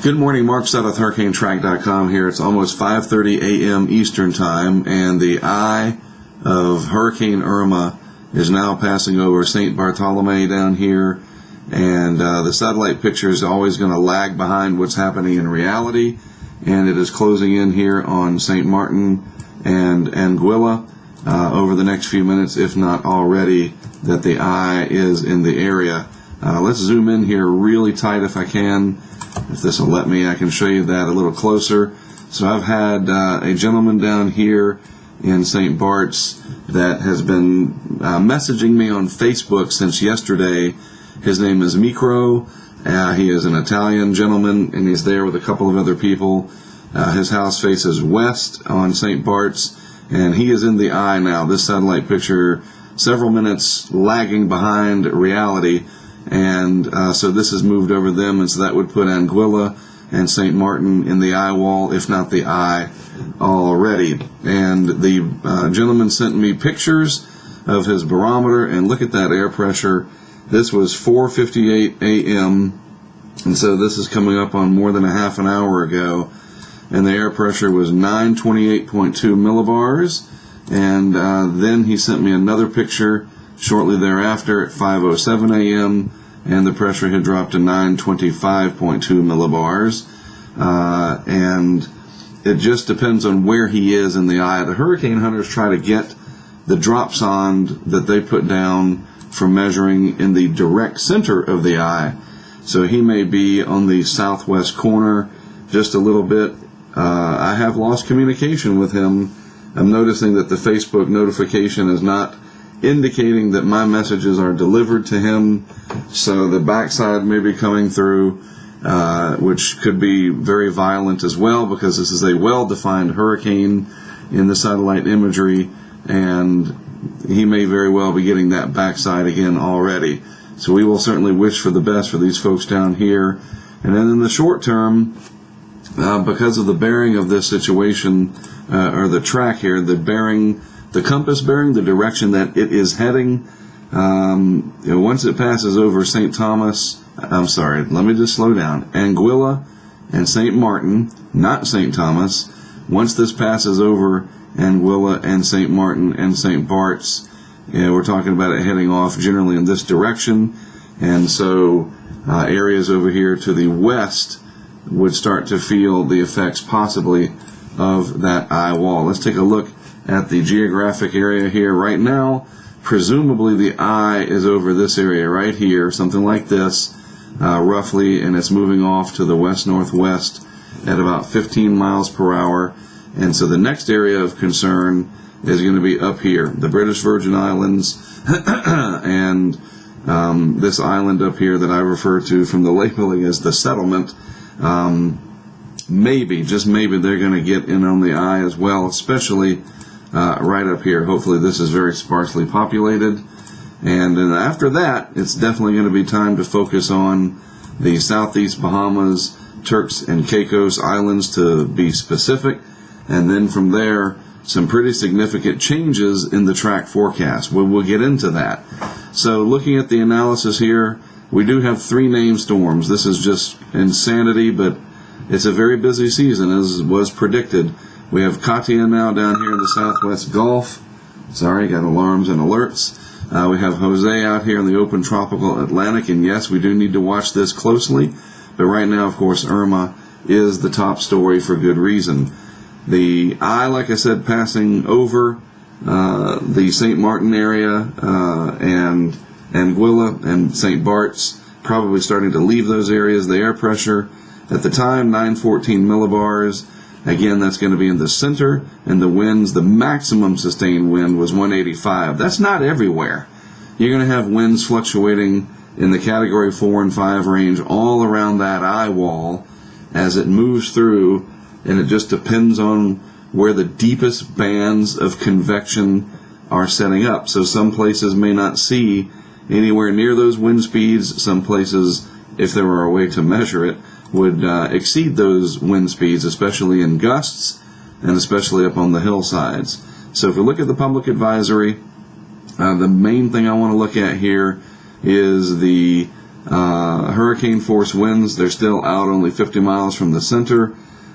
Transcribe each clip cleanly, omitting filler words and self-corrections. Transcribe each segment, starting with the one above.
Good morning, Mark Stott with HurricaneTrack.com here. It's almost 5:30 a.m. Eastern Time, and the eye of Hurricane Irma is now passing over St. Bartolome down here, and the satellite picture is always going to lag behind what's happening in reality, and it is closing in here on St. Martin and Anguilla over the next few minutes, if not already, that the eye is in the area. Let's zoom in here really tight if I can. If this will let me, I can show you that a little closer. So I've had a gentleman down here in St. Barts that has been messaging me on Facebook since yesterday. His name is Micro. He is an Italian gentleman, and he's there with a couple of other people. His house faces west on St. Barts, and he is in the eye now. This satellite picture, several minutes lagging behind reality. And so this has moved over them, and so that would put Anguilla and St. Martin in the Eyewall, if not the eye already. And the gentleman sent me pictures of his barometer, and look at that air pressure. This was 4:58 a.m., and so this is coming up on more than a half an hour ago, and the air pressure was 928.2 millibars. And then he sent me another picture shortly thereafter at 5:07 a.m., and the pressure had dropped to 925.2 millibars. And it just depends on where he is in the eye. The hurricane hunters try to get the drop sonde that they put down for measuring in the direct center of the eye. So he may be on the southwest corner just a little bit. I have lost communication with him. I'm noticing that the Facebook notification is not indicating that my messages are delivered to him, so the backside may be coming through, which could be very violent as well, because this is a well-defined hurricane in the satellite imagery, and he may very well be getting that backside again already. So we will certainly wish for the best for these folks down here. And then in the short term, because of the bearing of this situation, or the track here, the compass bearing, the direction that it is heading, once it passes over let me just slow down. Anguilla and St. Martin, not St. Thomas. Once this passes over Anguilla and St. Martin and St. Barts, we're talking about it heading off generally in this direction. And so areas over here to the west would start to feel the effects possibly of that eye wall. Let's take a look at the geographic area here right now. Presumably the eye is over this area right here, something like this, roughly, and it's moving off to the west-northwest at about 15 miles per hour. And so the next area of concern is going to be up here, the British Virgin Islands, and this island up here that I refer to from the labeling as the settlement. Maybe, just maybe, they're going to get in on the eye as well, especially right up here. Hopefully this is very sparsely populated. And then after that, it's definitely going to be time to focus on the southeast Bahamas, Turks and Caicos Islands to be specific. And then from there, some pretty significant changes in the track forecast. We'll get into that. So looking at the analysis here, we do have 3 named storms. This is just insanity, but it's a very busy season, as was predicted. We have Katia now down here in the southwest Gulf. Sorry, got alarms and alerts. We have Jose out here in the open tropical Atlantic, and yes, we do need to watch this closely. But right now, of course, Irma is the top story for good reason. The eye, like I said, passing over the St. Martin area and Anguilla and St. Barts, probably starting to leave those areas. The air pressure at the time, 914 millibars. Again, that's going to be in the center, and the winds, the maximum sustained wind was 185. That's not everywhere. You're going to have winds fluctuating in the category 4 and 5 range all around that eye wall as it moves through, and it just depends on where the deepest bands of convection are setting up. So some places may not see anywhere near those wind speeds. Some places, if there were a way to measure it, would exceed those wind speeds, especially in gusts and especially up on the hillsides. So if we look at the public advisory, the main thing I want to look at here is the Hurricane force winds, they're still out only 50 miles from the center,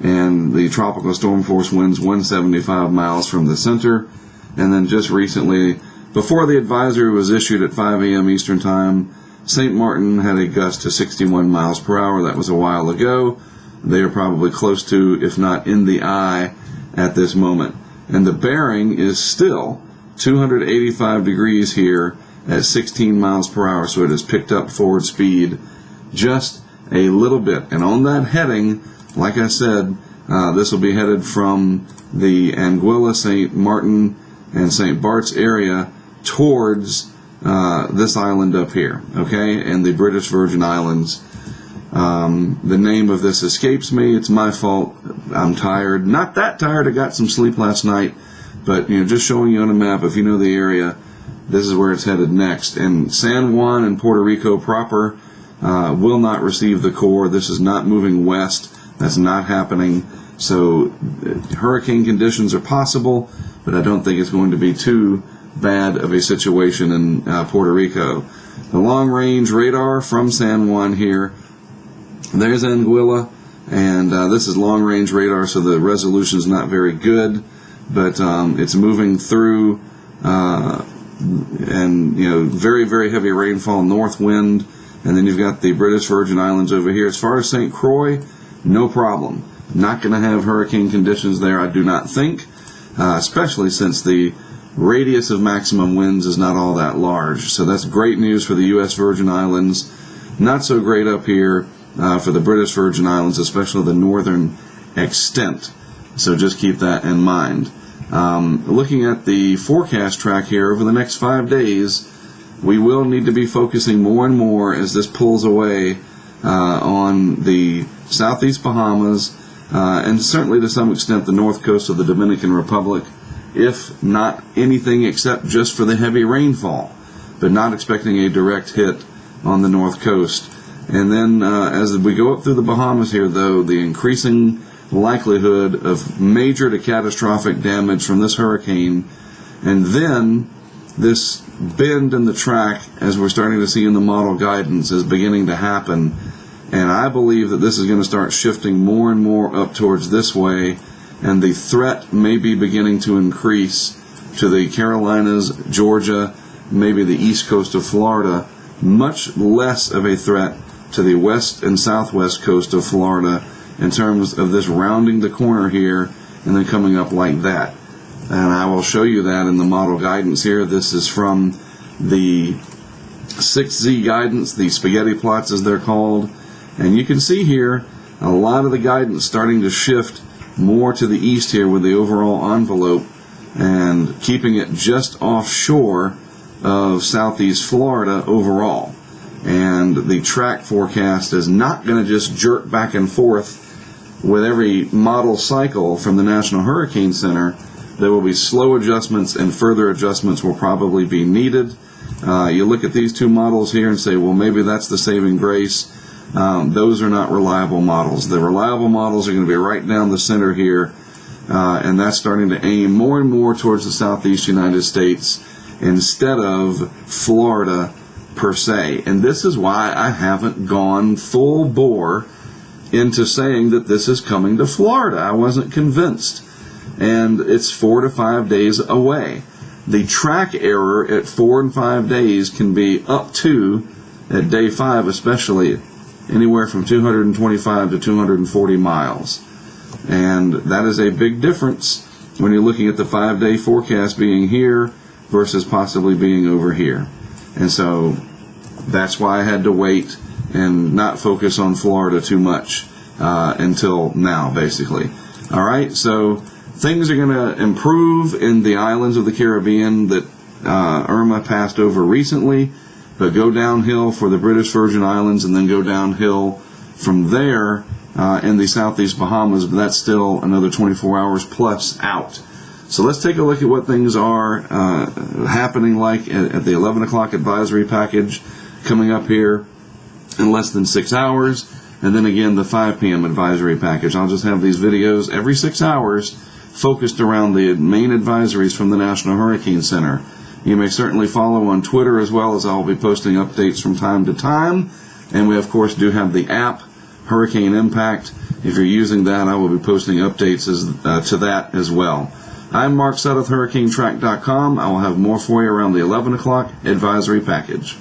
and the tropical storm force winds 175 miles from the center. And then just recently, before the advisory was issued at 5 a.m. Eastern Time, St. Martin had a gust to 61 miles per hour. That was a while ago. They are probably close to, if not in the eye, at this moment. And the bearing is still 285 degrees here at 16 miles per hour, so it has picked up forward speed just a little bit. And on that heading, like I said, this will be headed from the Anguilla, St. Martin, and St. Barts area towards this island up here, okay, and the British Virgin Islands. The name of this escapes me. It's my fault. I'm tired. Not that tired. I got some sleep last night, but just showing you on a map, if you know the area, this is where it's headed next. And San Juan and Puerto Rico proper will not receive the core. This is not moving west. That's not happening. So hurricane conditions are possible, but I don't think it's going to be too bad of a situation in Puerto Rico. The long-range radar from San Juan here, there's Anguilla, and this is long-range radar, so the resolution is not very good, but it's moving through, and very, very heavy rainfall, north wind, and then you've got the British Virgin Islands over here. As far as St. Croix, no problem. Not going to have hurricane conditions there, I do not think, especially since the radius of maximum winds is not all that large. So that's great news for the U.S. Virgin Islands. Not so great up here for the British Virgin Islands, especially the northern extent. So just keep that in mind. Looking at the forecast track here over the next 5 days, we will need to be focusing more and more as this pulls away on the southeast Bahamas, and certainly to some extent the north coast of the Dominican Republic, if not anything except just for the heavy rainfall, but not expecting a direct hit on the north coast. And then as we go up through the Bahamas here, though, the increasing likelihood of major to catastrophic damage from this hurricane, and then this bend in the track, as we're starting to see in the model guidance, is beginning to happen. And I believe that this is going to start shifting more and more up towards this way, and the threat may be beginning to increase to the Carolinas, Georgia, maybe the east coast of Florida, much less of a threat to the west and southwest coast of Florida in terms of this rounding the corner here and then coming up like that. And I will show you that in the model guidance here. This is from the 6Z guidance, the spaghetti plots as they're called. And you can see here a lot of the guidance starting to shift more to the east here with the overall envelope and keeping it just offshore of southeast Florida overall. And the track forecast is not going to just jerk back and forth with every model cycle from the National Hurricane Center. There will be slow adjustments, and further adjustments will probably be needed. You look at these two models here and say, well, maybe that's the saving grace. Those are not reliable models. The reliable models are going to be right down the center here, and that's starting to aim more and more towards the southeast United States instead of Florida per se. And this is why I haven't gone full bore into saying that this is coming to Florida. I wasn't convinced. And it's 4 to 5 days away. The track error at 4 and 5 days can be up to, at day 5 especially, anywhere from 225 to 240 miles. And that is a big difference when you're looking at the 5-day forecast being here versus possibly being over here. And so that's why I had to wait and not focus on Florida too much until now, basically. All right, so things are going to improve in the islands of the Caribbean that Irma passed over recently, but go downhill for the British Virgin Islands and then go downhill from there in the southeast Bahamas, but that's still another 24 hours plus out. So let's take a look at what things are happening like at the 11 o'clock advisory package coming up here in less than 6 hours, and then again the 5 p.m. advisory package. I'll just have these videos every 6 hours focused around the main advisories from the National Hurricane Center. You may certainly follow on Twitter as well, as I'll be posting updates from time to time. And we, of course, do have the app, Hurricane Impact. If you're using that, I will be posting updates to that as well. I'm Mark Sett of HurricaneTrack.com. I will have more for you around the 11 o'clock advisory package.